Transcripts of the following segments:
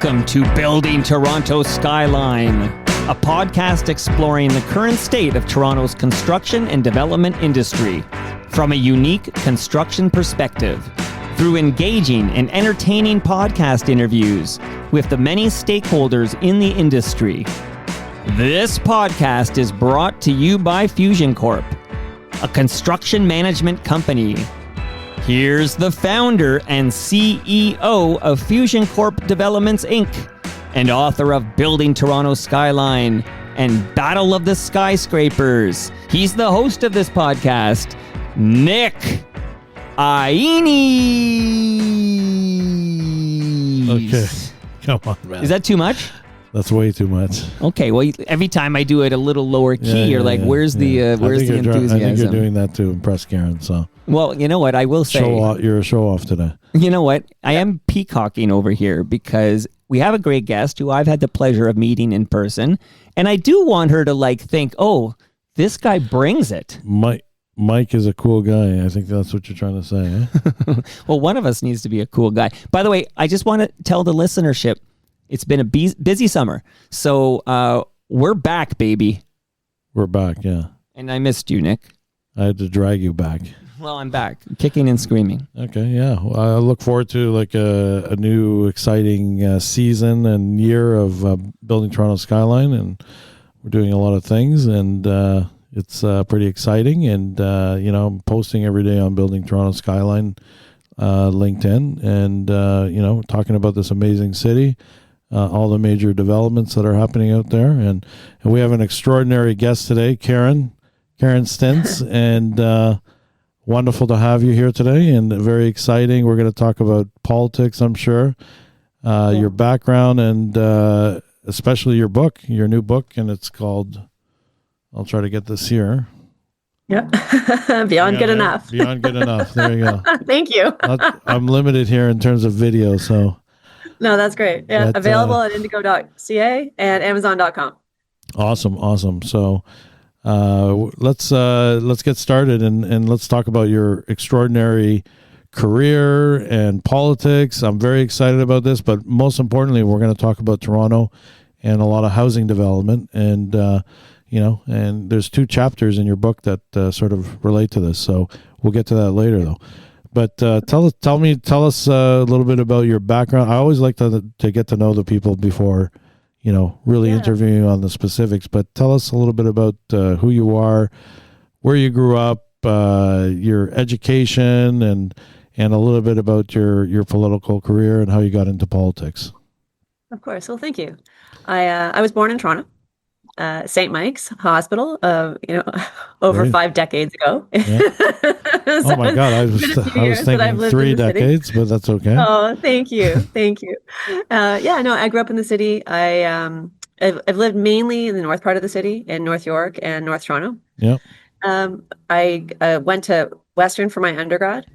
Welcome to Building Toronto Skyline, a podcast exploring the current state of Toronto's construction and development industry from a unique construction perspective through engaging and entertaining podcast interviews with the many stakeholders in the industry. This podcast is brought to you by Fusion Corp, a construction management company. Here's the founder and CEO of Fusion Corp Developments, Inc., and author of Building Toronto Skyline and Battle of the Skyscrapers. He's the host of this podcast, Nick Ainis. Okay, come on, man. Is that too much? That's way too much. Okay, well, every time I do it a little lower key, you're like, where's the enthusiasm? I think you're doing that to impress Karen, so. Well, you know what? I will say... You're a show-off today. You know what? I am peacocking over here because we have a great guest who I've had the pleasure of meeting in person, and I do want her to, think, oh, this guy brings it. Mike is a cool guy. I think that's what you're trying to say, eh? Well, one of us needs to be a cool guy. By the way, I just want to tell the listenership, it's been a busy summer, so we're back, baby. We're back, yeah. And I missed you, Nick. I had to drag you back. Well, I'm back, kicking and screaming. Okay, yeah. Well, I look forward to a new exciting season and year of Building Toronto Skyline, and we're doing a lot of things, and it's pretty exciting. And I'm posting every day on Building Toronto Skyline LinkedIn, and talking about this amazing city. All the major developments that are happening out there. And we have an extraordinary guest today, Karen Stintz, and wonderful to have you here today, and very exciting. We're going to talk about politics, I'm sure, your background, and especially your new book, and it's called, I'll try to get this here. Yeah. Beyond Good Enough. Beyond Good Enough. There you go. Thank you. I'm limited here in terms of video, so... No, that's great. Yeah, available at indigo.ca and amazon.com. Awesome. So let's get started and let's talk about your extraordinary career and politics. I'm very excited about this, but most importantly, we're going to talk about Toronto and a lot of housing development. And, and there's 2 chapters in your book that sort of relate to this. So we'll get to that later, though. But tell us a little bit about your background. I always like to get to know the people before, really interviewing on the specifics. But tell us a little bit about who you are, where you grew up, your education, and a little bit about your political career and how you got into politics. Of course. Well, thank you. I was born in Toronto. St. Mike's Hospital, over 5 decades ago. Yeah. So oh my God, I was thinking 3 decades, but that's okay. Oh, thank you. I grew up in the city. I've lived mainly in the north part of the city, in North York and North Toronto. Yeah. I went to Western for my undergrad,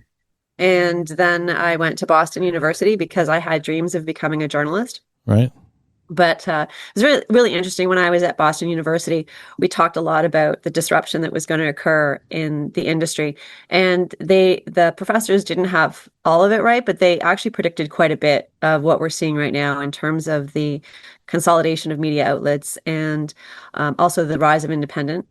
and then I went to Boston University because I had dreams of becoming a journalist. Right. But it was really, really interesting. When I was at Boston University, we talked a lot about the disruption that was going to occur in the industry. And the professors didn't have all of it right, but they actually predicted quite a bit of what we're seeing right now in terms of the consolidation of media outlets and also the rise of independent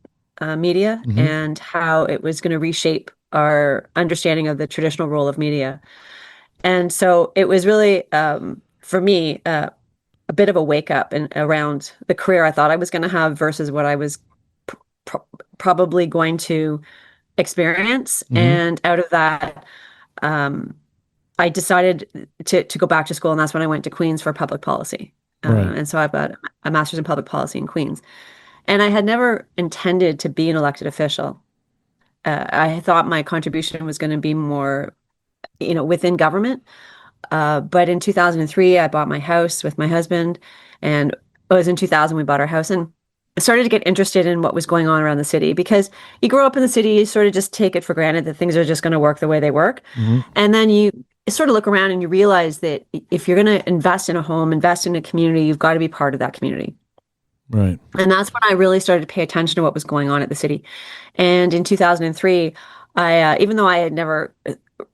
media, mm-hmm. and how it was going to reshape our understanding of the traditional role of media. And so it was really, for me, a bit of a wake up around the career I thought I was going to have versus what I was probably going to experience. Mm-hmm. And out of that, I decided to go back to school. And that's when I went to Queen's for public policy. Right. And so I've got a master's in public policy in Queen's. And I had never intended to be an elected official. I thought my contribution was going to be more, within government. But in 2003, I bought my house with my husband, and it was in 2000 we bought our house, and I started to get interested in what was going on around the city, because you grow up in the city, you sort of just take it for granted that things are just going to work the way they work. Mm-hmm. And then you sort of look around and you realize that if you're going to invest in a home, invest in a community, you've got to be part of that community. Right. And that's when I really started to pay attention to what was going on at the city. And in 2003, I, even though I had never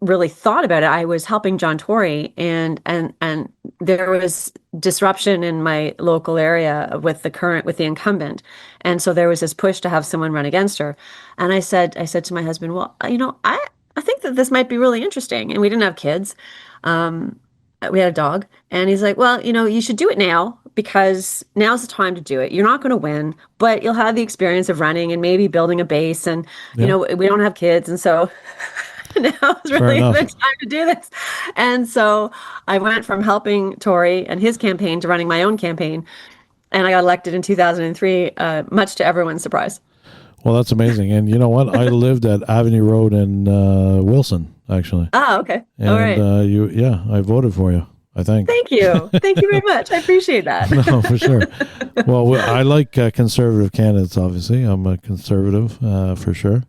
really thought about it, I was helping John Tory, and there was disruption in my local area with the incumbent, and so there was this push to have someone run against her. And I said to my husband, well, I think that this might be really interesting. And we didn't have kids. We had a dog, and he's like, well, you should do it now, because now's the time to do it. You're not going to win, but you'll have the experience of running and maybe building a base. And, we don't have kids. And so now is really the time to do this. And so I went from helping Tory and his campaign to running my own campaign. And I got elected in 2003, much to everyone's surprise. Well, that's amazing. And you know what? I lived at Avenue Road in Wilson, actually. Oh, okay. And, all right. I voted for you, I think. Thank you. Thank you very much. I appreciate that. No, for sure. Well, I like conservative candidates, obviously. I'm a conservative, for sure.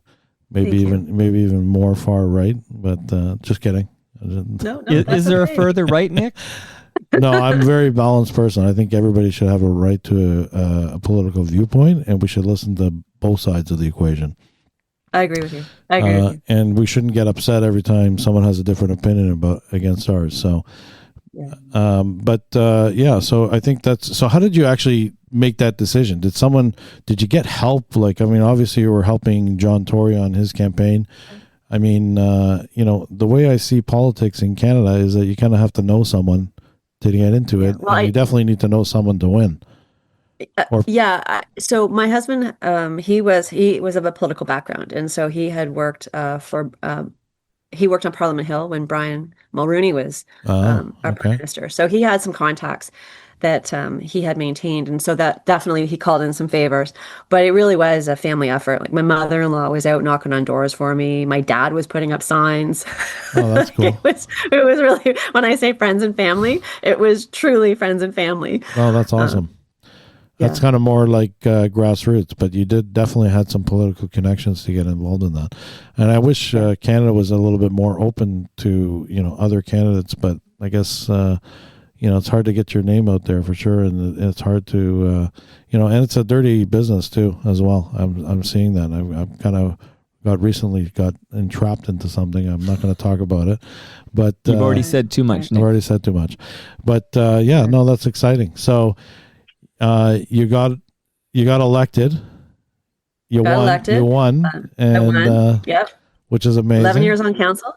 Maybe even more far right, but just kidding. No, is there a further right, Nick? No, I'm a very balanced person. I think everybody should have a right to a political viewpoint, and we should listen to both sides of the equation. I agree with you. I agree with you. And we shouldn't get upset every time someone has a different opinion against ours. So, Yeah. So I think so how did you actually make that decision? Did you get help? Like, I mean, obviously you were helping John Tory on his campaign. I mean, the way I see politics in Canada is that you kind of have to know someone to get into it. Well, and you definitely need to know someone to win. So my husband, he was of a political background, and so he had worked he worked on Parliament Hill when Brian Mulroney was our prime minister. So he had some contacts that he had maintained, and so that definitely he called in some favors. But it really was a family effort. Like, my mother-in-law was out knocking on doors for me. My dad was putting up signs. Oh, that's cool. It was really, when I say friends and family, it was truly friends and family. Oh, that's awesome. That's kind of more like grassroots, but you definitely had some political connections to get involved in that. And I wish Canada was a little bit more open to, other candidates, but I guess, it's hard to get your name out there for sure. And it's hard to, and it's a dirty business too, as well. I'm seeing that. I've kind of got entrapped into something. I'm not going to talk about it, but you've already said too much. Nick. I've already said too much, but that's exciting. So, you got elected. You won. And, I won. Yep. Which is amazing. 11 years on council.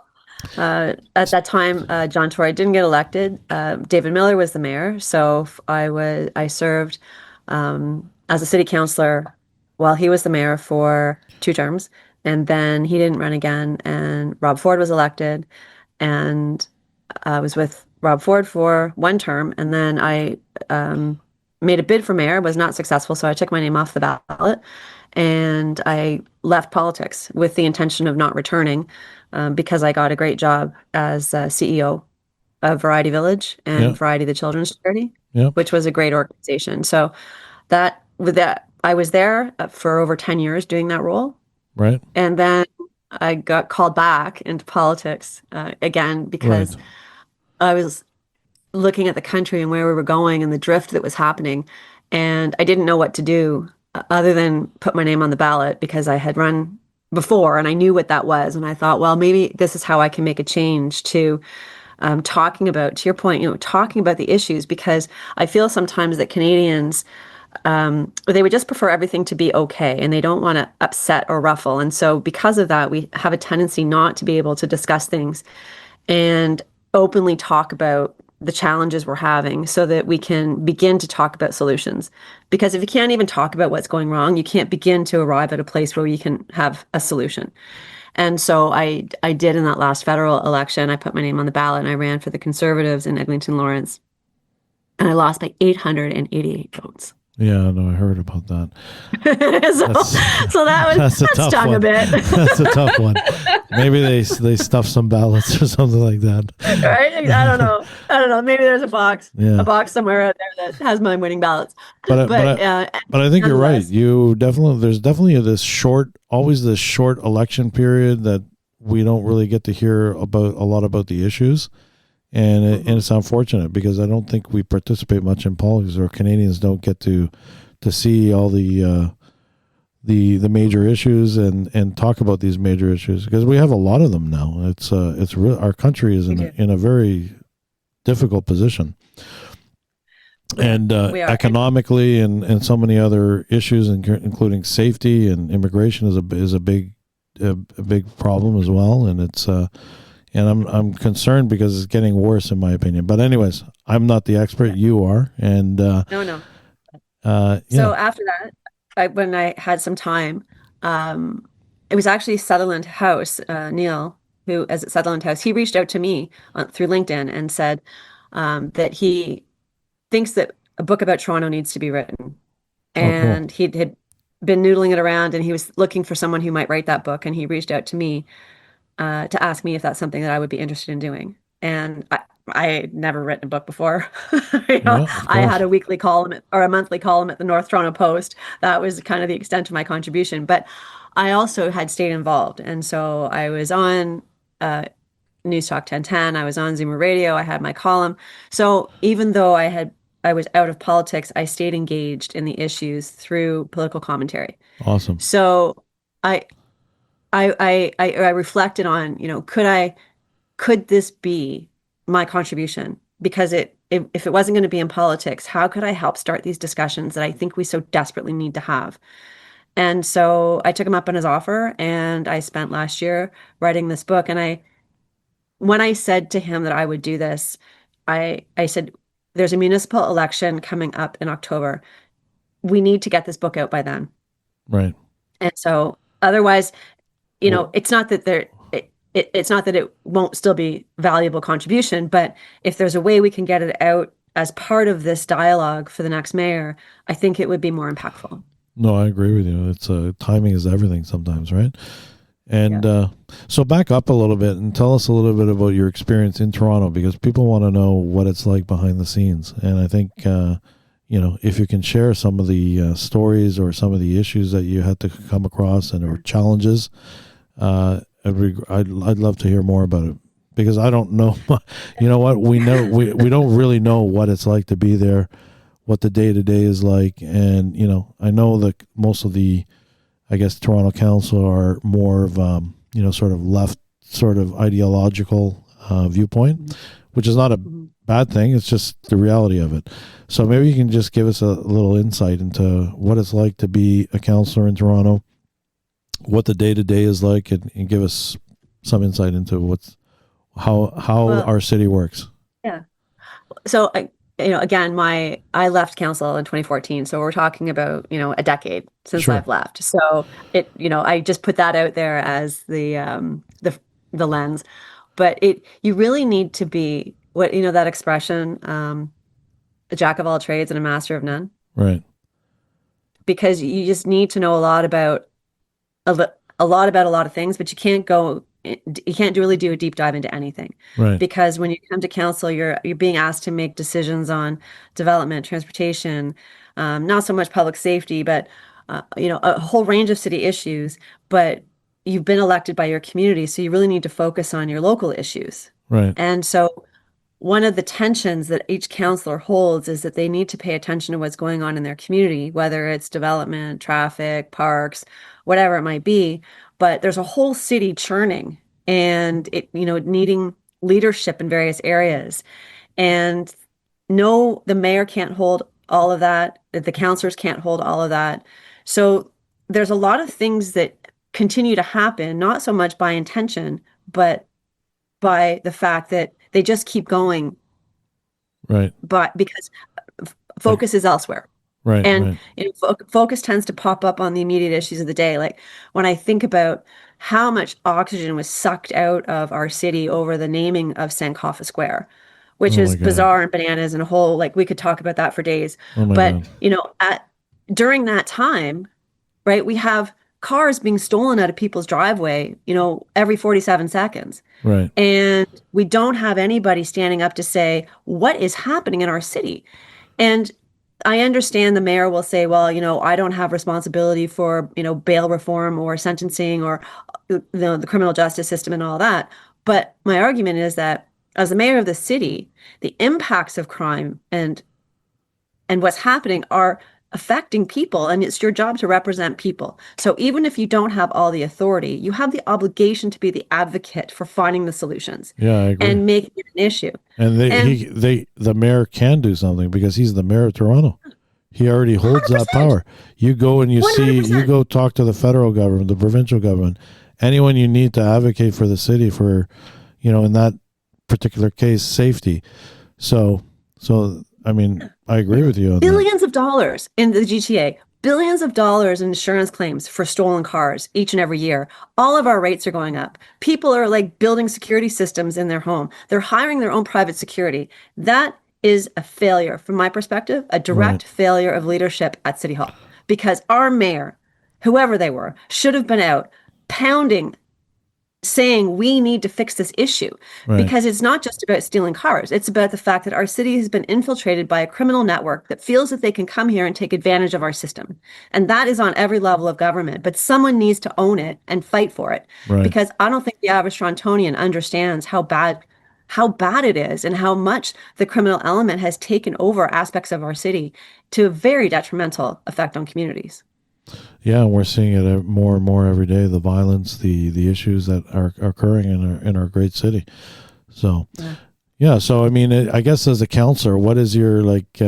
At that time, John Tory didn't get elected. David Miller was the mayor. So I served as a city councillor while he was the mayor for 2 terms. And then he didn't run again. And Rob Ford was elected. And I was with Rob Ford for 1 term. And then I made a bid for mayor, was not successful, so I took my name off the ballot, and I left politics with the intention of not returning, because I got a great job as CEO of Variety Village and Variety the Children's Charity, which was a great organization. So with that, I was there for over 10 years doing that role. Right. And then I got called back into politics again, because I was looking at the country and where we were going and the drift that was happening. And I didn't know what to do other than put my name on the ballot, because I had run before and I knew what that was. And I thought, well, maybe this is how I can make a change to talking about, to your point, talking about the issues, because I feel sometimes that Canadians, they would just prefer everything to be okay, and they don't want to upset or ruffle. And so because of that, we have a tendency not to be able to discuss things and openly talk about the challenges we're having, so that we can begin to talk about solutions. Because if you can't even talk about what's going wrong, you can't begin to arrive at a place where you can have a solution. And so I did in that last federal election. I put my name on the ballot and I ran for the Conservatives in Eglinton Lawrence. And I lost by 888 votes. Yeah, no, I heard about that. so that stung a bit. That's a tough one. Maybe they stuff some ballots or something like that. Right? I don't know. Maybe there's a box somewhere out there that has my winning ballots. But I think you're right. There's definitely always this short election period that we don't really get to hear a lot about the issues. And it's unfortunate, because I don't think we participate much in politics, or Canadians don't get to see all the the major issues and talk about these major issues, because we have a lot of them now. It's real. Our country is in a very difficult position, and We are. economically and so many other issues, including safety and immigration is a big problem as well. And it's and I'm concerned because it's getting worse, in my opinion. But anyways, I'm not the expert. You are, and No. yeah. So after that, when I had some time, it was actually Sutherland House, Neil, who is at Sutherland House, he reached out to me through LinkedIn and said that he thinks that a book about Toronto needs to be written. Oh, cool. And he had been noodling it around and he was looking for someone who might write that book. And he reached out to me to ask me if that's something that I would be interested in doing. And I had never written a book before. Yeah, of I course. had a weekly column or a monthly column at the North Toronto Post. That was kind of the extent of my contribution. But I also had stayed involved. And so I was on News Talk 1010. I was on Zoomer Radio. I had my column. So even though I was out of politics, I stayed engaged in the issues through political commentary. Awesome. So I I reflected on, could this be my contribution? Because if it wasn't going to be in politics, how could I help start these discussions that I think we so desperately need to have? And so I took him up on his offer, and I spent last year writing this book. And when I said to him that I would do this, I said, there's a municipal election coming up in October. We need to get this book out by then. Right. And so otherwise, Well, it's not that it's not that it won't still be valuable contribution, but if there's a way we can get it out as part of this dialogue for the next mayor, I think it would be more impactful. no, I agree with you. It's timing is everything sometimes, right? And Yeah. so back up a little bit and tell us a little bit about your experience in Toronto, because people want to know what it's like behind the scenes. And I think, if you can share some of the stories or some of the issues that you had to come across and or challenges, I'd love to hear more about it, because I don't know. You know what? We don't really know what it's like to be there, what the day to day is like. And, I know that most of the, I guess, Toronto Council are more of, sort of left, sort of ideological viewpoint, which is not a bad thing. It's just the reality of it. So maybe you can just give us a little insight into what it's like to be a councillor in Toronto, what the day to day is like, and give us some insight into how Well, our city works. yeah. So again, I left council in 2014. So we're talking about, a decade since Sure. I've left. So I just put that out there as the lens. But you really need to be that expression, a jack of all trades and a master of none, Right. because you just need to know a lot about a lot of things, but you can't really do a deep dive into anything. Right. Because when you come to council, you're being asked to make decisions on development, transportation, not so much public safety, but a whole range of city issues. But you've been elected by your community, so you really need to focus on your local issues. Right. And so one of the tensions that each councillor holds is that they need to pay attention to what's going on in their community, whether it's development, traffic, parks, whatever it might be. But there's a whole city churning and needing leadership in various areas. And no, the mayor can't hold all of that. The councillors can't hold all of that. So there's a lot of things that continue to happen, not so much by intention, but by the fact that they just keep going, Right. but because focus is elsewhere. Right. And Right. focus tends to pop up on the immediate issues of the day. Like when I think about how much oxygen was sucked out of our city over the naming of Sankofa Square, which Oh is my God. bizarre and bananas and a whole, like we could talk about that for days. Oh my But, God. during that time, right, we have cars being stolen out of people's driveway, every 47 seconds. Right. And we don't have anybody standing up to say, what is happening in our city? And I understand the mayor will say, well, I don't have responsibility for, bail reform or sentencing or the criminal justice system and all that. But my argument is that as the mayor of the city, the impacts of crime and what's happening are affecting people, and it's your job to represent people. So even if you don't have all the authority, you have the obligation to be the advocate for finding the solutions. Yeah, I agree. And making it an issue. And the mayor can do something because he's the mayor of Toronto. He already holds 100%. That power. You go and you 100%. You go talk to the federal government, the provincial government, anyone you need to advocate for the city for, in that particular case, safety. So I mean, I agree with you on billions of dollars in the GTA, billions of dollars in insurance claims for stolen cars each and every year. All of our rates are going up. People are like building security systems in their home. They're hiring their own private security. That is a failure from my perspective, a direct failure of leadership at City Hall, because our mayor, whoever they were, should have been out pounding, saying we need to fix this issue, because it's not just about stealing cars. It's about the fact that our city has been infiltrated by a criminal network that feels that they can come here and take advantage of our system. And that is on every level of government, but someone needs to own it and fight for it, because I don't think the average Torontonian understands how bad it is and how much the criminal element has taken over aspects of our city to a very detrimental effect on communities. Yeah, we're seeing it more and more every day. The violence, the issues that are occurring in our great city. So, yeah. So I mean, I guess as a councillor, what is your what's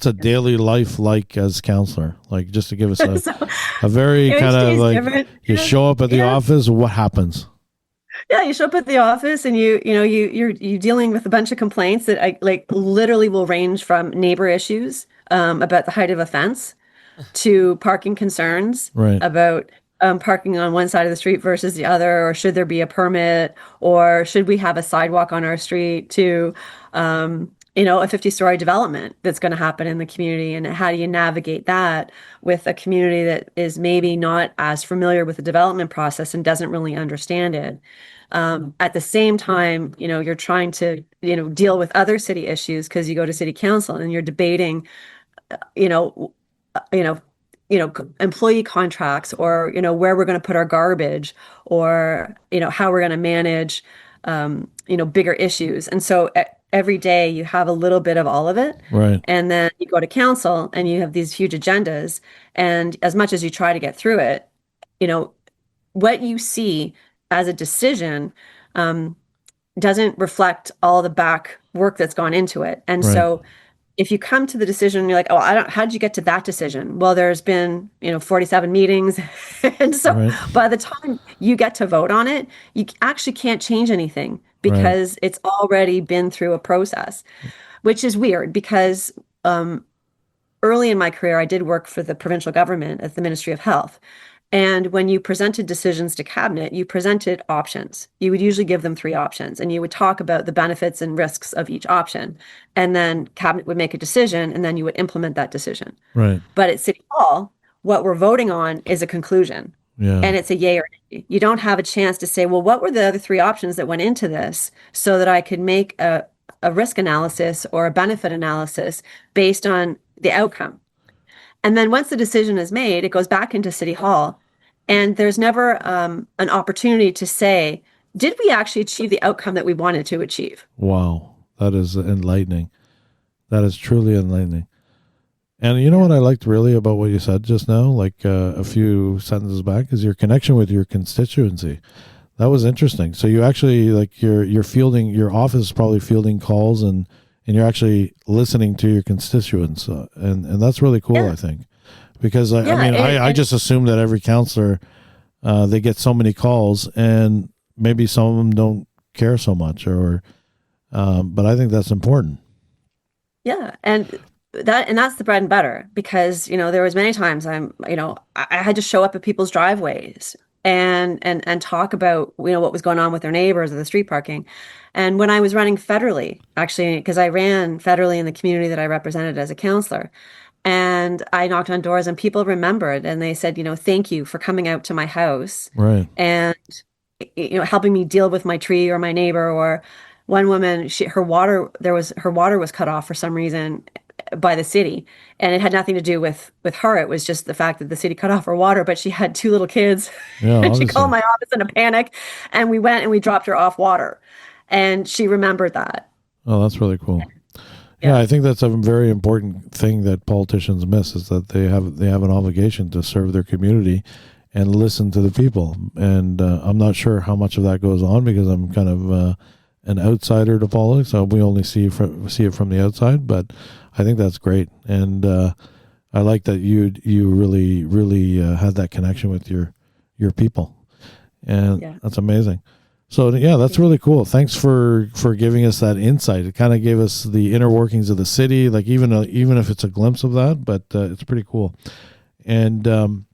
a daily life like as councillor? Like, just to give us a very kind of like different. You show up at the office. What happens? Yeah, you show up at the office and you're dealing with a bunch of complaints that literally will range from neighbor issues about the height of a fence to parking concerns about parking on one side of the street versus the other, or should there be a permit, or should we have a sidewalk on our street, to a 50-story development that's going to happen in the community, and how do you navigate that with a community that is maybe not as familiar with the development process and doesn't really understand it. At the same time, you're trying to, deal with other city issues because you go to city council and you're debating, employee contracts, or, where we're going to put our garbage, or, how we're going to manage, bigger issues. And so every day you have a little bit of all of it. Right. And then you go to council and you have these huge agendas. And as much as you try to get through it, what you see as a decision doesn't reflect all the back work that's gone into it. And so if you come to the decision and you're like, oh, how did you get to that decision? Well, there's been, 47 meetings. And so by the time you get to vote on it, you actually can't change anything, because it's already been through a process, which is weird, because early in my career, I did work for the provincial government at the Ministry of Health. And when you presented decisions to cabinet, you presented options. You would usually give them 3 options, and you would talk about the benefits and risks of each option. And then cabinet would make a decision, and then you would implement that decision. Right. But at City Hall, what we're voting on is a conclusion. Yeah. And it's a yay or nay. You don't have a chance to say, well, what were the other 3 options that went into this, so that I could make a risk analysis or a benefit analysis based on the outcome. And then once the decision is made, it goes back into City Hall, and there's never an opportunity to say, did we actually achieve the outcome that we wanted to achieve? Wow, that is enlightening. That is truly enlightening. And you know what I liked really about what you said just now, like a few sentences back, is your connection with your constituency. That was interesting. So you actually, like, you're fielding, your office is probably fielding calls, and you're actually listening to your constituents, and that's really cool. I think, because I just assume that every councillor, they get so many calls, and maybe some of them don't care so much, but I think that's important. Yeah, and that's the bread and butter, because there was many times I had to show up at people's driveways and talk about what was going on with their neighbors or the street parking. And when I was running federally, actually, because I ran federally in the community that I represented as a councillor, and I knocked on doors, and people remembered, and they said, thank you for coming out to my house, and helping me deal with my tree or my neighbor. Or one woman, her water was cut off for some reason by the city, and it had nothing to do with her. It was just the fact that the city cut off her water, but she had 2 little kids. And she called my office in a panic, and we went and we dropped her off water, and she remembered that. Oh, that's really cool. Yeah, I think that's a very important thing that politicians miss, is that they have an obligation to serve their community and listen to the people. And I'm not sure how much of that goes on, because I'm kind of an outsider to politics. So we only see it from the outside, but I think that's great. And I like that you really had that connection with your people, and that's amazing. So yeah, that's really cool. Thanks for giving us that insight. It kind of gave us the inner workings of the city, like even if it's a glimpse of that, but it's pretty cool. And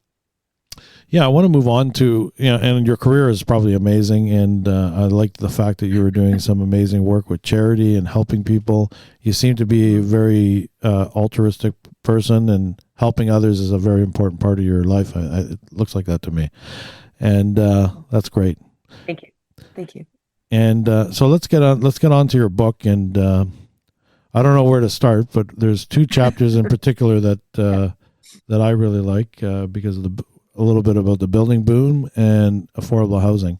yeah, I want to move on to, and your career is probably amazing. And I liked the fact that you were doing some amazing work with charity and helping people. You seem to be a very altruistic person, and helping others is a very important part of your life. It looks like that to me. And that's great. Thank you. And so let's get on to your book. And I don't know where to start, but there's two chapters in particular that I really like because of a little bit about the building boom and affordable housing.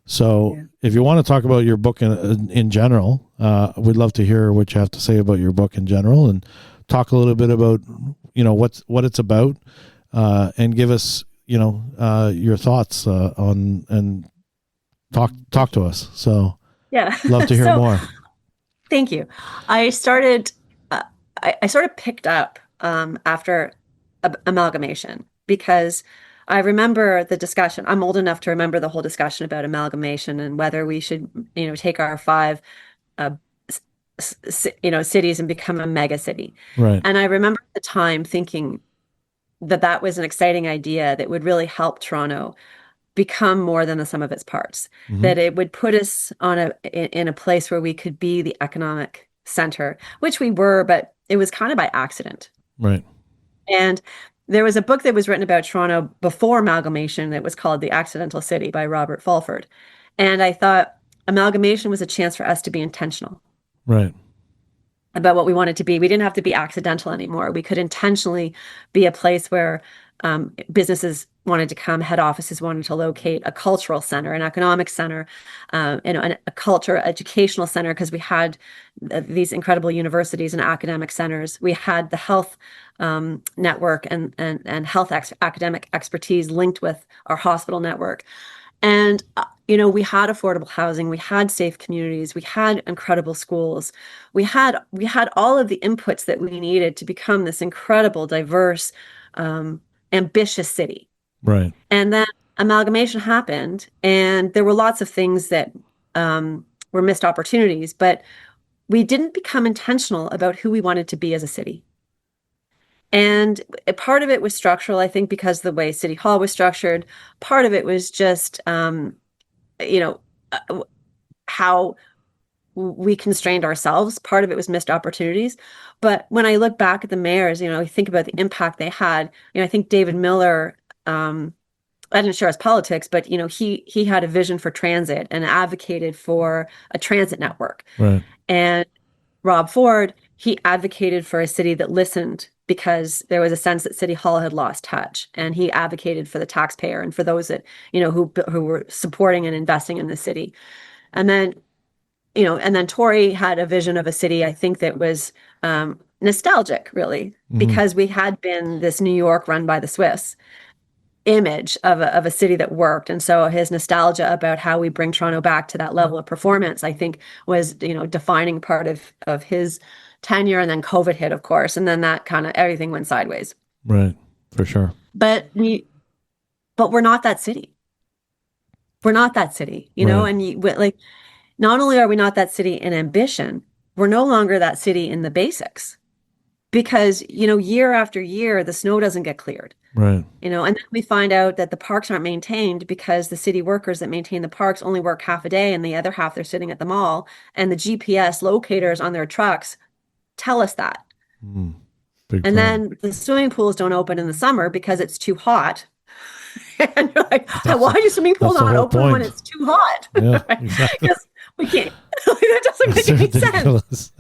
So if you want to talk about your book in general, we'd love to hear what you have to say about your book in general, and talk a little bit about, what it's about, and give us, your thoughts on, and talk to us. So love to hear more. Thank you. I started, I sort of picked up after amalgamation, because I remember the discussion. I'm old enough to remember the whole discussion about amalgamation and whether we should, take our 5, cities and become a mega city. Right. And I remember at the time thinking that was an exciting idea that would really help Toronto become more than the sum of its parts. Mm-hmm. That it would put us in a place where we could be the economic center, which we were, but it was kind of by accident. Right. And there was a book that was written about Toronto before amalgamation that was called The Accidental City by Robert Fulford. And I thought amalgamation was a chance for us to be intentional. Right. About what we wanted to be. We didn't have to be accidental anymore. We could intentionally be a place where businesses wanted to come, head offices wanted to locate, a cultural center, an economic center, a culture, educational center, because we had these incredible universities and academic centers. We had the health network and health academic expertise linked with our hospital network. And, we had affordable housing, we had safe communities, we had incredible schools, we had all of the inputs that we needed to become this incredible, diverse, ambitious city. Right. And then amalgamation happened, and there were lots of things that were missed opportunities, but we didn't become intentional about who we wanted to be as a city. And part of it was structural, I think, because the way City Hall was structured. Part of it was just, how we constrained ourselves. Part of it was missed opportunities. But when I look back at the mayors, I think about the impact they had. I think David Miller, I didn't share his politics, but he had a vision for transit and advocated for a transit network. Right. And Rob Ford, he advocated for a city that listened, because there was a sense that City Hall had lost touch, and he advocated for the taxpayer and for those that who were supporting and investing in the city. And then Tory had a vision of a city, I think, that was nostalgic, really, because we had been this New York run by the Swiss image of a city that worked. And so his nostalgia about how we bring Toronto back to that level of performance, I think, was defining part of his tenure. And then COVID hit, of course, and then that kind of everything went sideways. Right, for sure. But we're not that city. We're not that city, Right. And not only are we not that city in ambition, we're no longer that city in the basics, because year after year the snow doesn't get cleared. Right. And then we find out that the parks aren't maintained because the city workers that maintain the parks only work half a day, and the other half they're sitting at the mall, and the GPS locators on their trucks tell us that. And then the swimming pools don't open in the summer because it's too hot. And you're like, why are your swimming pools not open when it's too hot? Yeah, exactly. Because we can't. That doesn't make any sense.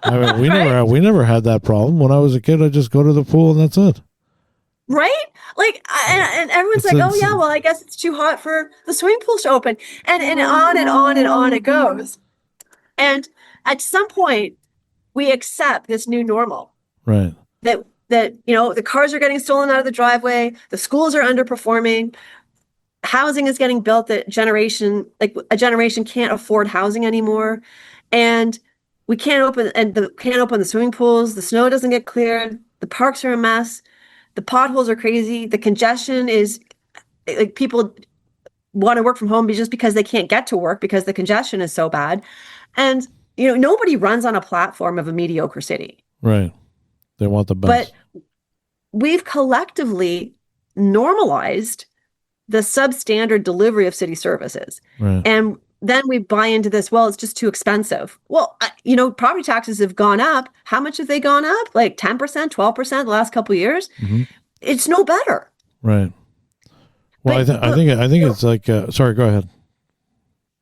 I mean, we never had that problem. When I was a kid, I just go to the pool and that's it. Right? And everyone's like, oh yeah, well, I guess it's too hot for the swimming pools to open. And on and on and on it goes. And at some point, we accept this new normal. Right. That the cars are getting stolen out of the driveway, the schools are underperforming, housing is getting built that a generation can't afford housing anymore, and we can't open the swimming pools, the snow doesn't get cleared, the parks are a mess, the potholes are crazy, the congestion is like people want to work from home just because they can't get to work because the congestion is so bad. And nobody runs on a platform of a mediocre city. Right. They want the best. But we've collectively normalized the substandard delivery of city services. Right. And then we buy into this, well, it's just too expensive. Well, property taxes have gone up. How much have they gone up? Like 10%, 12% the last couple of years? Mm-hmm. It's no better. Right. Well, I think it's like, sorry, go ahead.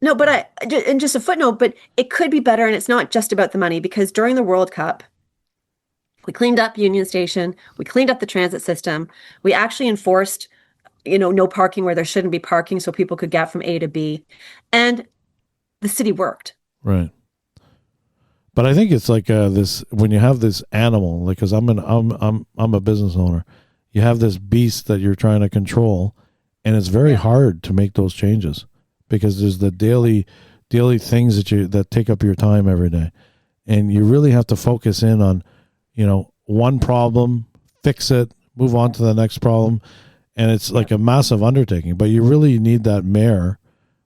No, but and just a footnote, but it could be better. And it's not just about the money, because during the World Cup, we cleaned up Union Station. We cleaned up the transit system. We actually enforced, no parking where there shouldn't be parking so people could get from A to B. And the city worked. Right. But I think it's like this, when you have this animal, like, cause I'm a business owner, you have this beast that you're trying to control, and it's very hard to make those changes because there's the daily things that take up your time every day. And you really have to focus in on, one problem, fix it, move on to the next problem. And it's like a massive undertaking, but you really need that mayor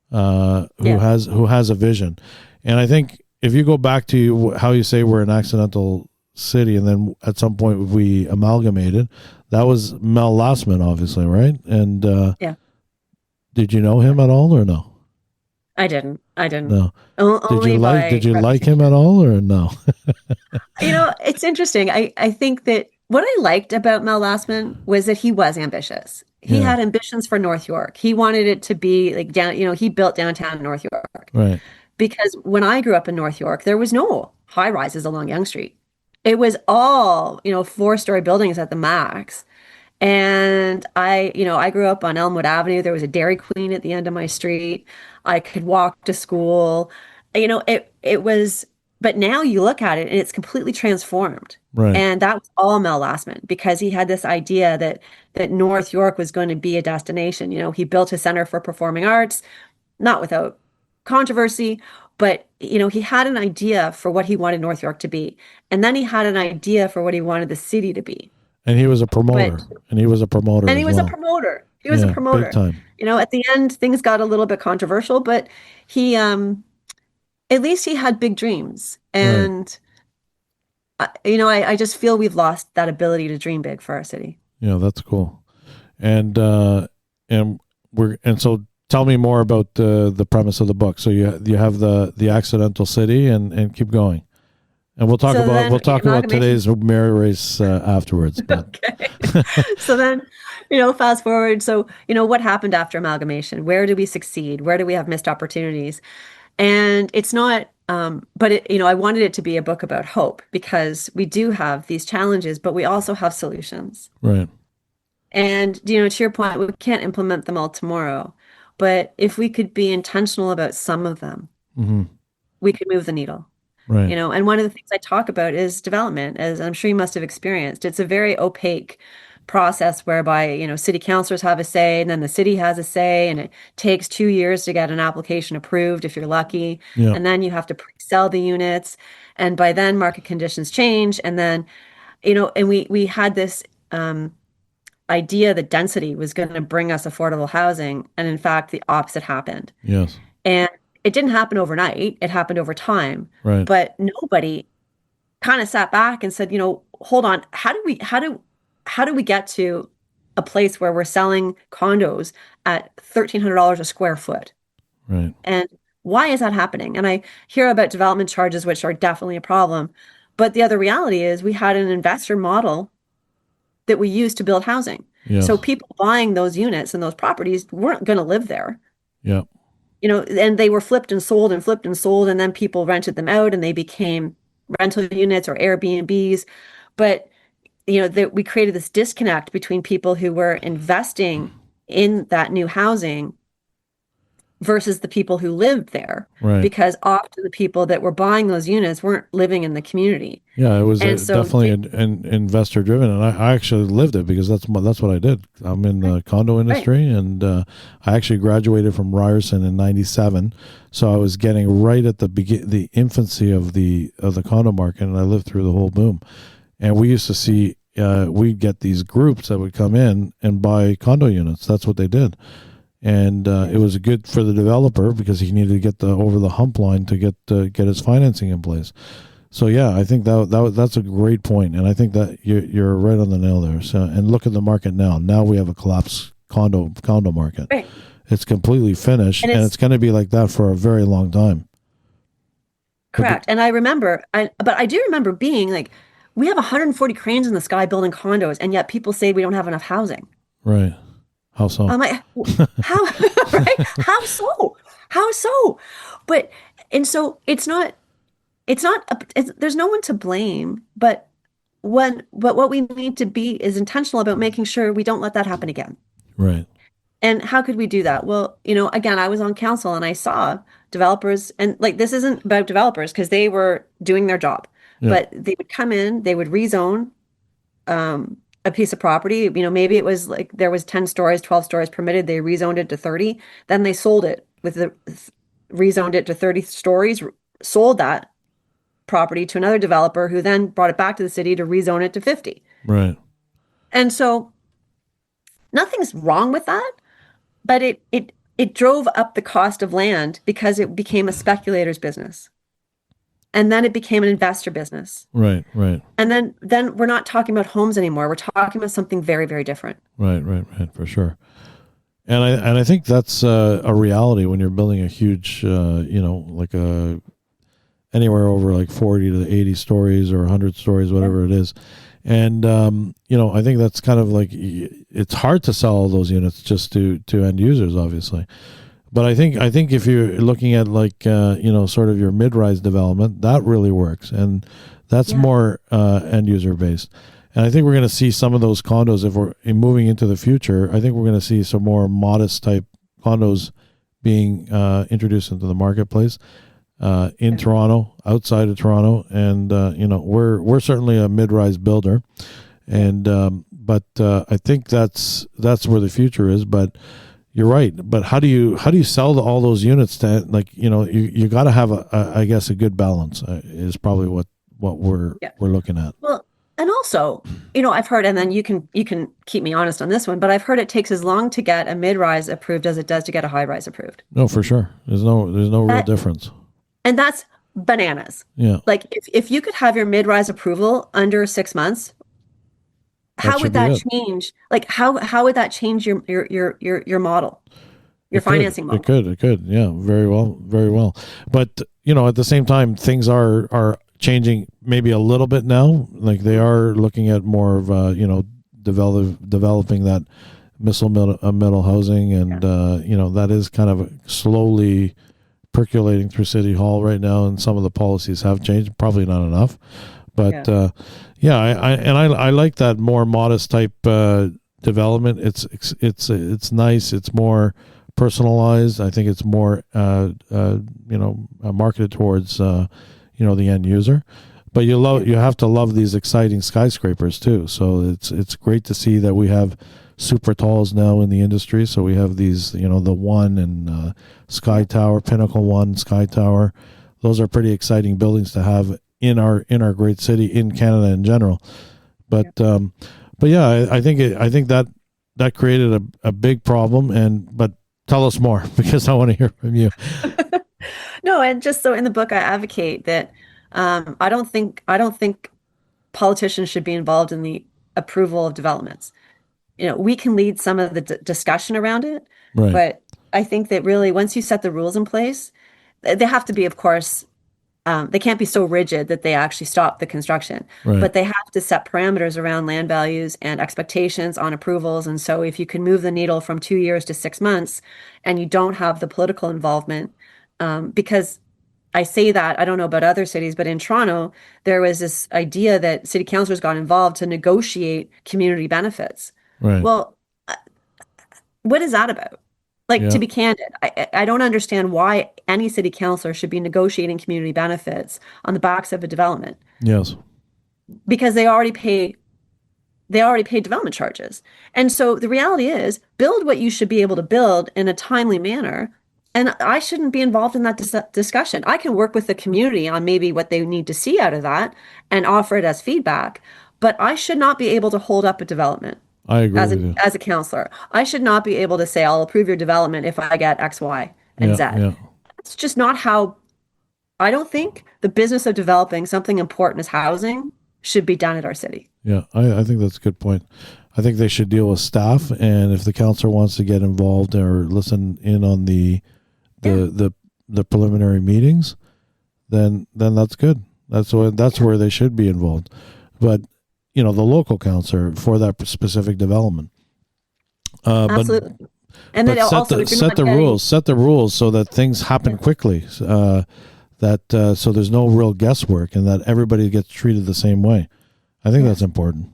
who has a vision. And I think if you go back to how you say we're an accidental city, and then at some point we amalgamated, that was Mel Lastman, obviously, right? And did you know him at all or no? I didn't. No. Did you like him at all or no? It's interesting. I think that what I liked about Mel Lastman was that he was ambitious. He had ambitions for North York. He wanted it to be like down, he built downtown North York. Right. Because when I grew up in North York, there was no high rises along Yonge Street. It was all, 4-story buildings at the max. And I grew up on Elmwood Avenue. There was a Dairy Queen at the end of my street. I could walk to school. It was, but now you look at it and it's completely transformed. Right. And that was all Mel Lastman, because he had this idea that North York was going to be a destination. He built a Center for Performing Arts, not without controversy, but he had an idea for what he wanted North York to be. And then he had an idea for what he wanted the city to be. And he was a promoter. He was a promoter. He was a promoter. Big time. At the end, things got a little bit controversial, but he, at least he had big dreams. And, I just feel we've lost that ability to dream big for our city. Yeah, that's cool. And so tell me more about the premise of the book. So you have the accidental city and keep going. And we'll talk about today's mayor race afterwards. But. Okay. So then, fast forward. So, what happened after amalgamation? Where did we succeed? Where do we have missed opportunities? And it's not, but I wanted it to be a book about hope, because we do have these challenges, but we also have solutions. Right. And, to your point, we can't implement them all tomorrow, but if we could be intentional about some of them, we could move the needle. Right. And one of the things I talk about is development, as I'm sure you must have experienced. It's a very opaque process whereby, city councilors have a say, and then the city has a say, and it takes 2 years to get an application approved if you're lucky. Yeah. And then you have to pre-sell the units. And by then market conditions change. And then, and we had this idea that density was going to bring us affordable housing. And in fact, the opposite happened. Yes. And it didn't happen overnight. It happened over time. Right. But nobody kind of sat back and said, hold on, how do we get to a place where we're selling condos at $1,300 a square foot? Right. And why is that happening? And I hear about development charges, which are definitely a problem. But the other reality is we had an investor model that we used to build housing. Yes. So people buying those units and those properties weren't going to live there. Yeah. And they were flipped and sold, and then people rented them out and they became rental units or Airbnbs. But, we created this disconnect between people who were investing in that new housing versus the people who lived there, Right. because often the people that were buying those units weren't living in the community. Yeah, it was And so definitely an investor driven, and I actually lived it because that's what I did. I'm in the condo right. industry, and I actually graduated from Ryerson in '97, so I was getting right at the infancy of the condo market, and I lived through the whole boom. And we used to see we'd get these groups that would come in and buy condo units. That's what they did, and it was good for the developer because he needed to get over the hump line to get his financing in place. So yeah, I think that's a great point, and I think that you're right on the nail there. So, and look at the market now. Now we have a collapsed condo market. Right. It's completely finished, and it's going to be like that for a very long time. Correct. And I remember, but I do remember being like, we have 140 cranes in the sky building condos, and yet people say we don't have enough housing. Right. How so? I'm like, how, right? How so? How so? But, and so there's no one to blame, but what we need to be is intentional about making sure we don't let that happen again. Right. And how could we do that? Well, again, I was on council and I saw developers, and like, this isn't about developers because they were doing their job, Yeah. but they would come in, they would rezone a piece of property. Maybe it was like there was 10 stories, 12 stories permitted. They rezoned it to 30. Then they sold it rezoned it to 30 stories, sold that property to another developer who then brought it back to the city to rezone it to 50. Right. And so nothing's wrong with that, but it drove up the cost of land because it became a speculator's business. And then it became an investor business. Right. Right. And then we're not talking about homes anymore. We're talking about something very, very different. Right. Right. Right. For sure. And I think that's a reality when you're building a huge, like anywhere over like 40 to 80 stories or 100 stories, whatever it is. And, I think that's kind of like, it's hard to sell all those units just to end users, obviously. But I think if you're looking at like, sort of your mid-rise development, that really works. And that's more end user based. And I think we're going to see some of those condos, if we're moving into the future, I think we're going to see some more modest type condos being introduced into the marketplace in Toronto, outside of Toronto. And, we're certainly a mid-rise builder. And but I think that's where the future is. But you're right. But how do you sell all those units to, like, you got to have I guess a good balance is probably what we're looking at. Well, and also, I've heard, and then you can keep me honest on this one, but I've heard it takes as long to get a mid-rise approved as it does to get a high-rise approved. No, for sure. There's no real difference. And that's bananas. Yeah. Like if you could have your mid-rise approval under 6 months, how would that change? Like how would that change your model, your financing model? It could. Yeah, very well, very well. But at the same time, things are changing maybe a little bit now. Like they are looking at more of developing that middle housing, and that is kind of slowly percolating through City Hall right now, and some of the policies have changed. Probably not enough, but I like that more modest type development. It's nice. It's more personalized. I think it's more marketed towards the end user. But you have to love these exciting skyscrapers too. So it's great to see that we have super talls now in the industry. So we have these, the One and Sky Tower, Pinnacle One, Sky Tower. Those are pretty exciting buildings to have in our great city, in Canada in general. But I think that created a big problem. But tell us more, because I want to hear from you. No, and just so in the book I advocate that I don't think politicians should be involved in the approval of developments. We can lead some of the discussion around it, right. But I think that really once you set the rules in place, they have to be, of course, they can't be so rigid that they actually stop the construction, right. But they have to set parameters around land values and expectations on approvals. And so if you can move the needle from 2 years to 6 months and you don't have the political involvement, because I say that, I don't know about other cities, but in Toronto, there was this idea that city councillors got involved to negotiate community benefits. Right. Well, what is that about? Like, to Yeah. be candid, I don't understand why any city councilor should be negotiating community benefits on the backs of a development, Yes. because they already pay development charges. And so the reality is, build what you should be able to build in a timely manner. And I shouldn't be involved in that discussion. I can work with the community on maybe what they need to see out of that and offer it as feedback, but I should not be able to hold up a development I agree with you. as a counselor. I should not be able to say, I'll approve your development if I get X, Y, and Yeah. Z. Yeah. It's just not how I don't think the business of developing something important as housing should be done at our city. Yeah. I think that's a good point. I think they should deal with staff, and if the councillor wants to get involved or listen in on the preliminary meetings, then that's good. That's where they should be involved. But the local councillor for that specific development. Absolutely. And then But also, if you're not getting, set the rules so that things happen quickly. So there's no real guesswork, and that everybody gets treated the same way. I think that's important.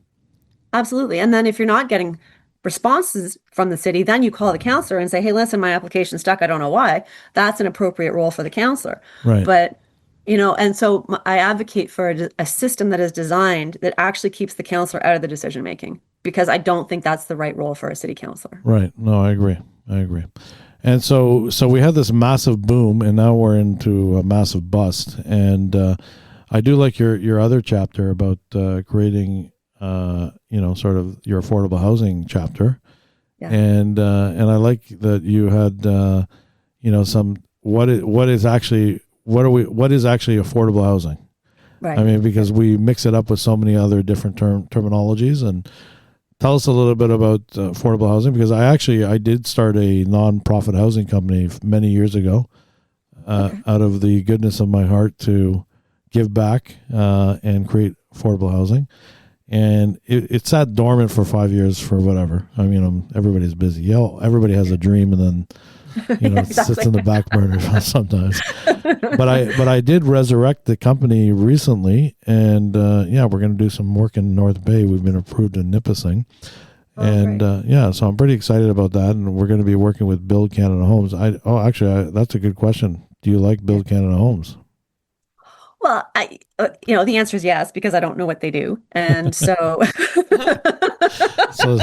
absolutely. And then if you're not getting responses from the city, then you call the counselor and say, hey, listen, my application's stuck. I don't know why. That's an appropriate role for the counselor. Right. But, and so I advocate for a system that is designed that actually keeps the counselor out of the decision making, because I don't think that's the right role for a city councilor. Right. No, I agree. And so we had this massive boom, and now we're into a massive bust. And I do like your other chapter about creating, sort of your affordable housing chapter. Yeah. And I like that you had, some what is actually affordable housing. Right. I mean, because we mix it up with so many other different terminologies. And tell us a little bit about affordable housing, because I did start a non-profit housing company many years ago, out of the goodness of my heart to give back and create affordable housing. And it sat dormant for 5 years for whatever. I mean, everybody's busy. Everybody has a dream, and then it sits in the back burner sometimes. But I did resurrect the company recently, and we're going to do some work in North Bay. We've been approved in Nipissing. And so I'm pretty excited about that, and we're going to be working with Build Canada Homes. That's a good question. Do you like Build Canada Homes? Well, the answer is yes, because I don't know what they do. And so So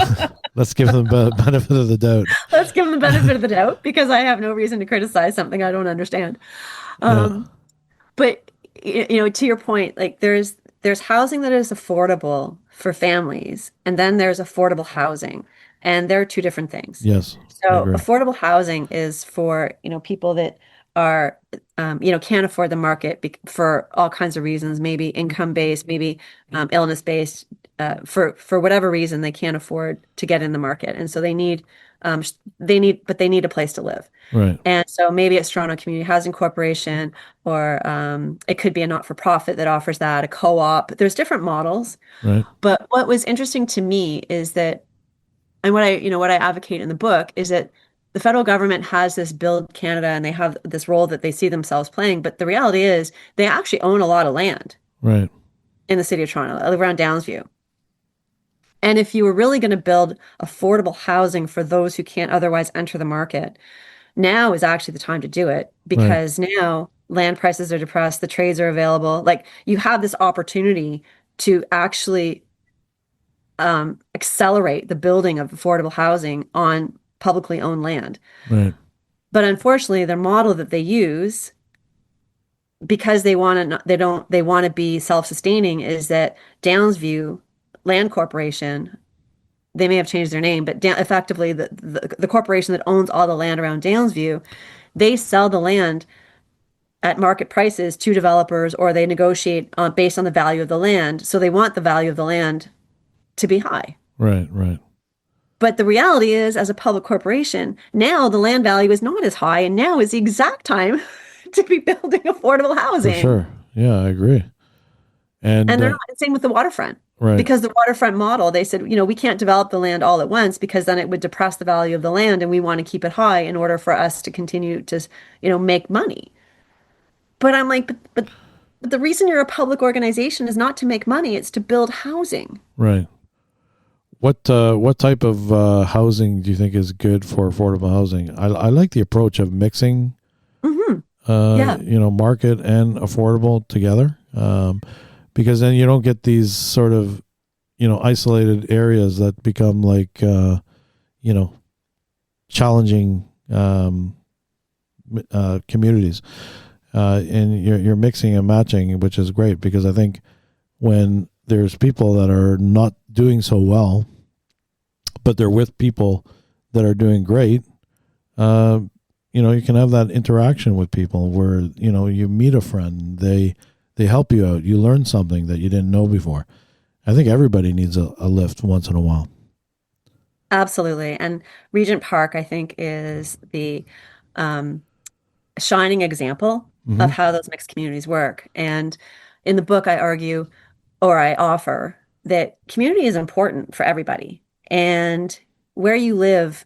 let's give them the benefit of the doubt. let's give them the benefit of the doubt, because I have no reason to criticize something I don't understand. But to your point, like there's housing that is affordable for families, and then there's affordable housing, and they're two different things. Yes. So affordable housing is for, people that are, can't afford the market for all kinds of reasons, maybe income-based, maybe illness-based, for whatever reason they can't afford to get in the market. And so they need a place to live. Right. And so maybe it's Toronto Community Housing Corporation, or it could be a not-for-profit that offers that, a co-op. There's different models. Right. But what was interesting to me is that, and what I advocate in the book is that the federal government has this Build Canada, and they have this role that they see themselves playing. But the reality is they actually own a lot of land. Right. In the city of Toronto, around Downsview. And if you were really going to build affordable housing for those who can't otherwise enter the market, now is actually the time to do it, because now land prices are depressed, the trades are available. Like, you have this opportunity to actually accelerate the building of affordable housing on publicly owned land. Right. But unfortunately, their model that they use, because they want to be self-sustaining, is that Downsview Land Corporation, they may have changed their name, but effectively the corporation that owns all the land around Downsview, they sell the land at market prices to developers, or they negotiate based on the value of the land. So they want the value of the land to be high. Right. Right. But the reality is, as a public corporation, now the land value is not as high, and now is the exact time to be building affordable housing. For sure. Yeah, I agree. And they're not the same with the waterfront. Right. Because the waterfront model, they said, we can't develop the land all at once, because then it would depress the value of the land, and we want to keep it high in order for us to continue to, make money. But I'm like, but the reason you're a public organization is not to make money, it's to build housing. Right. what type of housing do you think is good for affordable housing? I like the approach of mixing, Hmm. Yeah. market and affordable together, because then you don't get these sort of isolated areas that become like challenging communities, and you're mixing and matching, which is great because I think when there's people that are not doing so well, but they're with people that are doing great, you can have that interaction with people where, you meet a friend, they help you out, you learn something that you didn't know before. I think everybody needs a lift once in a while. Absolutely. And Regent Park, I think, is the um, shining example Hmm. of how those mixed communities work. And in the book, I argue or I offer that community is important for everybody. And where you live,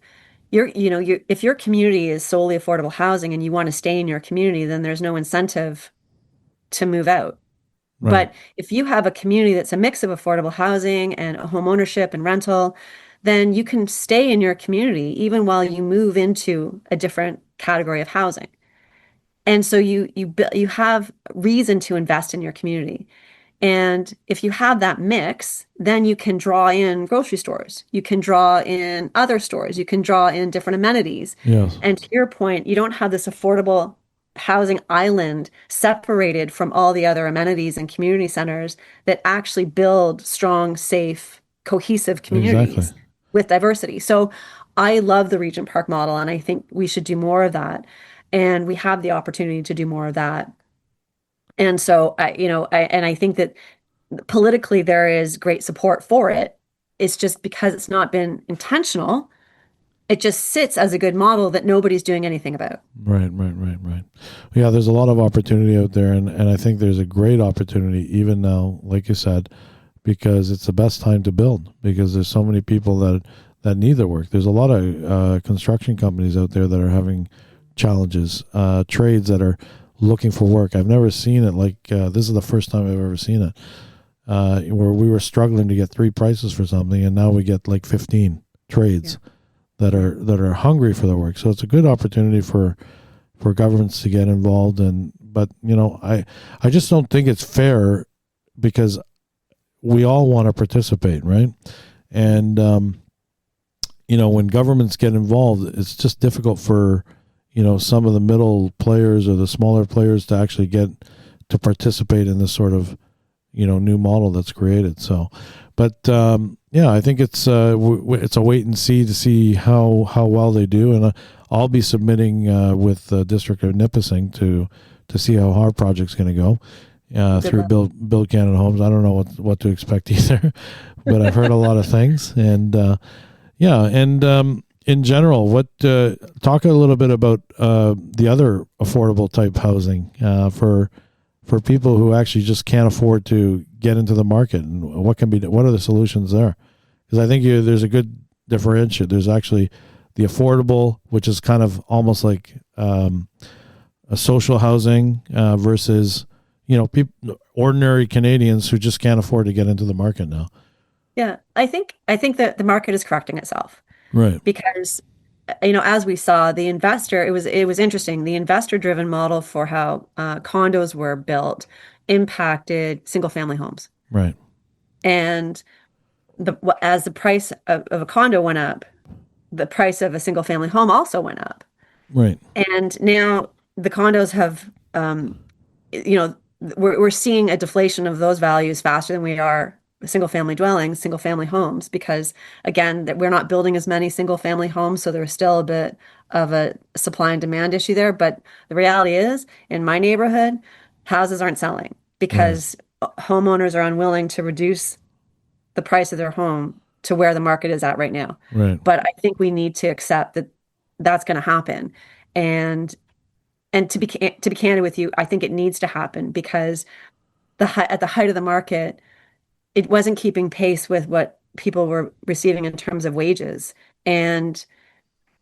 if your community is solely affordable housing and you want to stay in your community, then there's no incentive to move out. Right. But if you have a community that's a mix of affordable housing and home ownership and rental, then you can stay in your community even while you move into a different category of housing. And so you have reason to invest in your community. And if you have that mix, then you can draw in grocery stores. You can draw in other stores. You can draw in different amenities. Yes. And to your point, you don't have this affordable housing island separated from all the other amenities and community centers that actually build strong, safe, cohesive Exactly. communities with diversity. So I love the Regent Park model, and I think we should do more of that. And we have the opportunity to do more of that. And so I think that politically there is great support for it. It's just because it's not been intentional, it just sits as a good model that nobody's doing anything about. Right, right, right, right. Yeah, there's a lot of opportunity out there, and I think there's a great opportunity even now, like you said, because it's the best time to build because there's so many people that need the work. There's a lot of construction companies out there that are having challenges, trades that are looking for work. I've never seen it like this is the first time I've ever seen it, where we were struggling to get 3 prices for something, and now we get like 15 trades. Yeah. That are hungry for the work. So it's a good opportunity for governments to get involved. But I just don't think it's fair because we all want to participate, right? And when governments get involved, it's just difficult for some of the middle players or the smaller players to actually get to participate in this sort of new model that's created. So, but yeah, I think it's it's a wait and see to see how well they do, and I'll be submitting with the District of Nipissing to see how our project's going to go through Build Canada Homes. I don't know what to expect either, but I've heard a lot of things, and in general, talk a little bit about the other affordable type housing for people who actually just can't afford to get into the market, and what are the solutions there? Because I think there's a good differentiate. There's actually the affordable, which is kind of almost like a social housing versus ordinary Canadians who just can't afford to get into the market now. Yeah, I think that the market is correcting itself. Right. Because as we saw, the investor, it was interesting. The investor driven model for how condos were built impacted single family homes. Right. And as the price of a condo went up, the price of a single family home also went up. Right. And now the condos have, we're seeing a deflation of those values faster than we are single family dwellings, single family homes, because again, that we're not building as many single family homes. So there's still a bit of a supply and demand issue there. But the reality is, in my neighborhood, houses aren't selling because homeowners are unwilling to reduce the price of their home to where the market is at right now. Right. But I think we need to accept that that's going to happen. And to be candid with you, I think it needs to happen because at the height of the market, it wasn't keeping pace with what people were receiving in terms of wages. And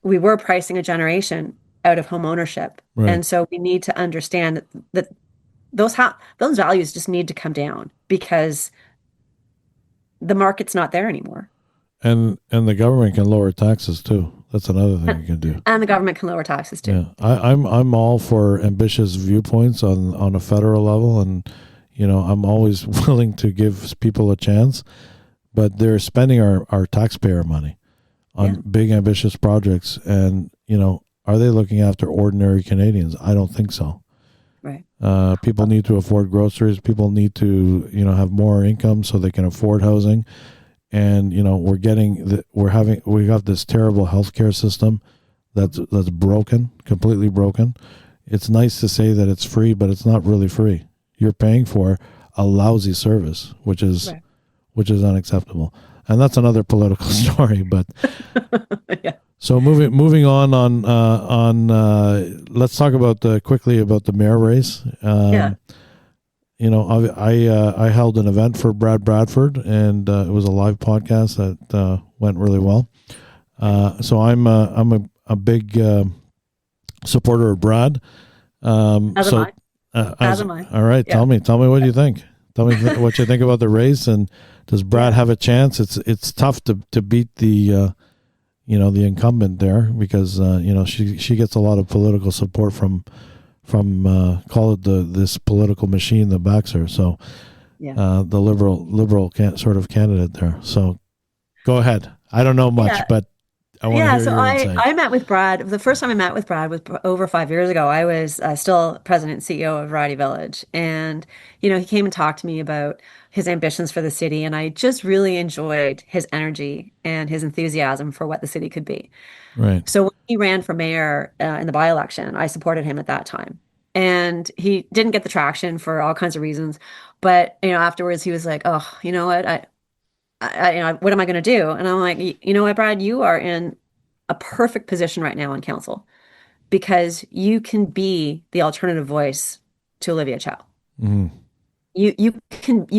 we were pricing a generation out of home ownership. Right. And so we need to understand that those values just need to come down because the market's not there anymore. And the government can lower taxes too. That's another thing you can do. And the government can lower taxes too. Yeah, I'm all for ambitious viewpoints on a federal level, and I'm always willing to give people a chance, but they're spending our taxpayer money on big ambitious projects, and are they looking after ordinary Canadians? I don't think so. Right. People need to afford groceries. People need to have more income so they can afford housing. And we got this terrible healthcare system that's broken, completely broken. It's nice to say that it's free, but it's not really free. You're paying for a lousy service, which is unacceptable. And that's another political story. But yeah. So moving on. Let's talk about quickly about the mayor race. I held an event for Brad Bradford, and it was a live podcast that went really well. So I'm a big supporter of Brad. As am I. All right, yeah. Tell me what you think. Tell me what you think about the race, and does Brad have a chance? It's tough to beat the incumbent there, because she gets a lot of political support from call it this political machine that backs her. So the liberal sort of candidate there. So go ahead. I don't know much, but I want to hear your insight. I met with Brad. The first time I met with Brad was over 5 years ago. I was still president and CEO of Variety Village. And, he came and talked to me about his ambitions for the city. And I just really enjoyed his energy and his enthusiasm for what the city could be. Right. So when he ran for mayor in the by-election, I supported him at that time. And he didn't get the traction for all kinds of reasons. But, afterwards he was like, oh, you know what? What am I going to do? And I'm like, you know what, Brad, you are in a perfect position right now on council, because you can be the alternative voice to Olivia Chow. Mm-hmm. You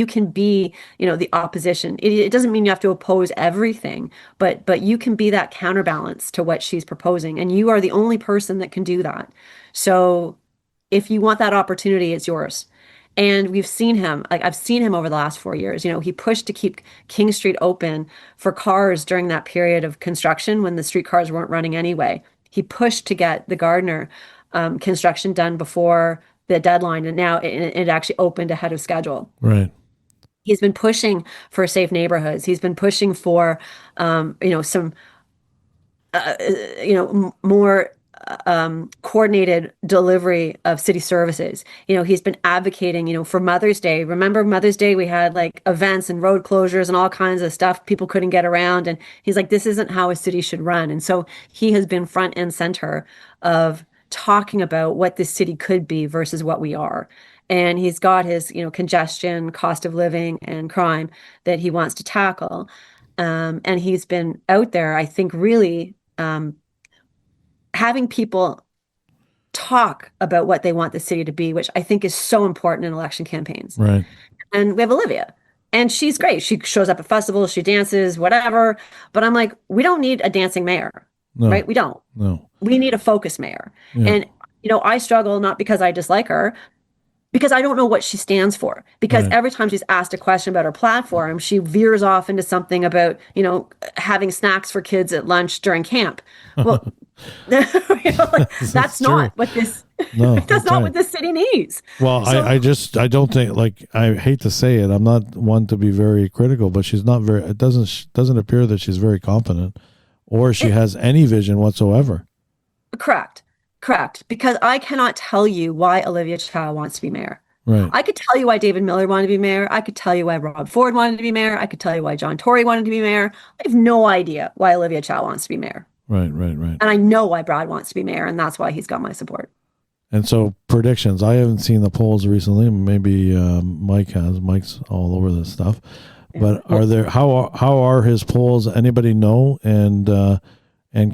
can be, the opposition. It doesn't mean you have to oppose everything, but you can be that counterbalance to what she's proposing. And you are the only person that can do that. So if you want that opportunity, it's yours. And we've seen him, I've seen him over the last 4 years. He pushed to keep King Street open for cars during that period of construction when the streetcars weren't running anyway. He pushed to get the Gardner construction done before the deadline, and now it actually opened ahead of schedule. Right. He's been pushing for safe neighborhoods. He's been pushing for, some, more coordinated delivery of city services. He's been advocating, for Mother's Day. Remember Mother's Day, we had events and road closures and all kinds of stuff. People couldn't get around. And he's like, this isn't how a city should run. And so he has been front and center of talking about what this city could be versus what we are. And he's got his, congestion, cost of living, and crime that he wants to tackle. And he's been out there, I think, really having people talk about what they want the city to be, which I think is so important in election campaigns. Right. And we have Olivia, and she's great. She shows up at festivals, she dances, whatever. But I'm like, we don't need a dancing mayor, right? We don't. No. We need a focused mayor. Yeah. And, I struggle not because I dislike her, because I don't know what she stands for. Because every time she's asked a question about her platform, she veers off into something about, having snacks for kids at lunch during camp. Well, that's not what this. No, that's not what this city needs. Well, so, I don't think, I hate to say it, I'm not one to be very critical, but she's not very. It doesn't appear that she's very confident, or she has any vision whatsoever. Correct. Because I cannot tell you why Olivia Chow wants to be mayor. Right. I could tell you why David Miller wanted to be mayor. I could tell you why Rob Ford wanted to be mayor. I could tell you why John Tory wanted to be mayor. I have no idea why Olivia Chow wants to be mayor. Right. And I know why Brad wants to be mayor, and that's why he's got my support. And so predictions. I haven't seen the polls recently. Maybe Mike has. Mike's all over this stuff. Yeah. But are there? How are his polls? Anybody know? And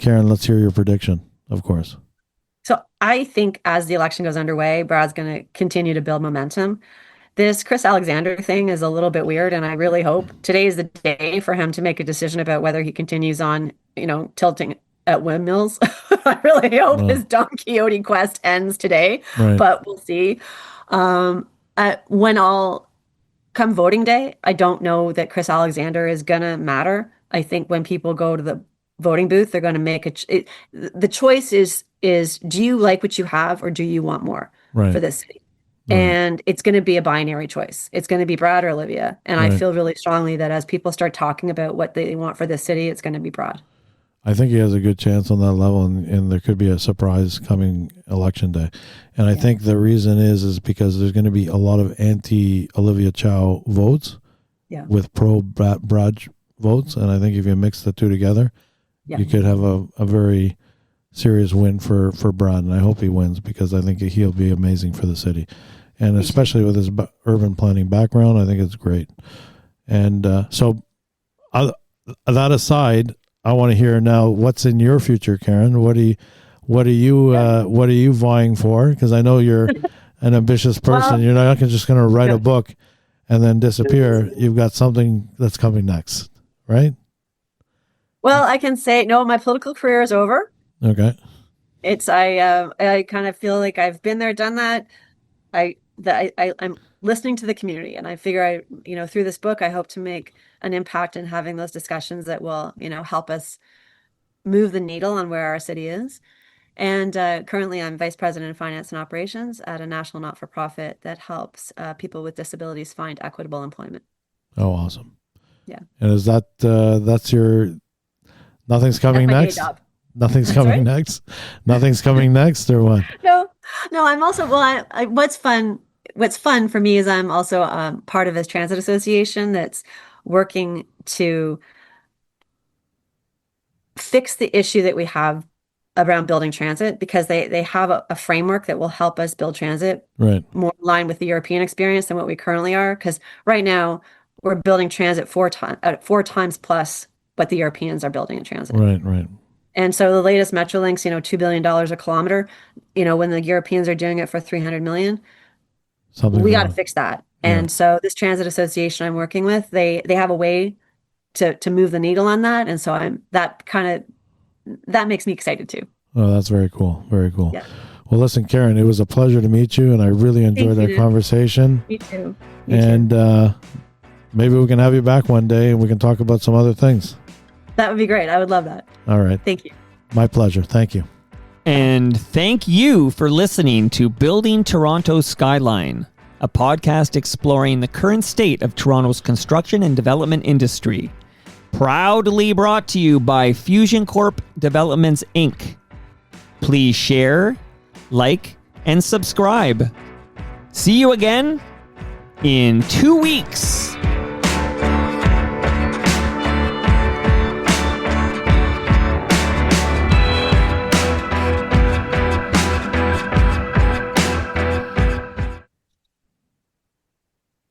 Karen, let's hear your prediction, of course. So I think as the election goes underway, Brad's going to continue to build momentum. This Chris Alexander thing is a little bit weird, and I really hope today is the day for him to make a decision about whether he continues on, tilting at windmills. I really hope his Don Quixote quest ends today, but we'll see. When come voting day, I don't know that Chris Alexander is going to matter, I think when people go to the voting booth, they're going to make the choice is do you like what you have or do you want more Right. for this city? Right. And it's going to be a binary choice. It's going to be Brad or Olivia. And I Right. feel really strongly that as people start talking about what they want for this city, it's going to be Brad. I think he has a good chance on that level, and there could be a surprise coming election day. And I think the reason is because there's going to be a lot of anti-Olivia Chow votes with pro-Brad votes. And I think if you mix the two together, you could have a very serious win for Brad. And I hope he wins because I think he'll be amazing for the city. And especially with his urban planning background, I think it's great. And so that aside, I want to hear now what's in your future, Karen. What are you vying for? Because I know you're an ambitious person. Well, you're not just going to write a book and then disappear. You've got something that's coming next, right? Well, I can say no. My political career is over. Okay. I kind of feel like I've been there, done that. I'm listening to the community, and I figure through this book, I hope to make an impact in having those discussions that will, help us move the needle on where our city is. And currently, I'm vice president of finance and operations at a national not-for-profit that helps people with disabilities find equitable employment. Oh, awesome. Yeah. And is that's your nothing's coming next? Day job. Nothing's coming next? Nothing's coming next, or what? No, I'm also, what's fun for me is I'm also part of this transit association that's working to fix the issue that we have around building transit, because they have a framework that will help us build transit more in line with the European experience than what we currently are. Because right now we're building transit four times plus what the Europeans are building in transit. Right. And so the latest Metrolinx, $2 billion a kilometer, when the Europeans are doing it for 300 million, we got to fix that. And so this transit association I'm working with, they have a way to move the needle on that. And so that makes me excited too. Oh, that's very cool. Very cool. Yeah. Well, listen, Karen, it was a pleasure to meet you, and I really enjoyed our conversation. Me too. Maybe we can have you back one day and we can talk about some other things. That would be great. I would love that. All right. Thank you. My pleasure. Thank you. And thank you for listening to Building Toronto's Skyline, a podcast exploring the current state of Toronto's construction and development industry. Proudly brought to you by Fusion Corp Developments, Inc. Please share, like, and subscribe. See you again in 2 weeks.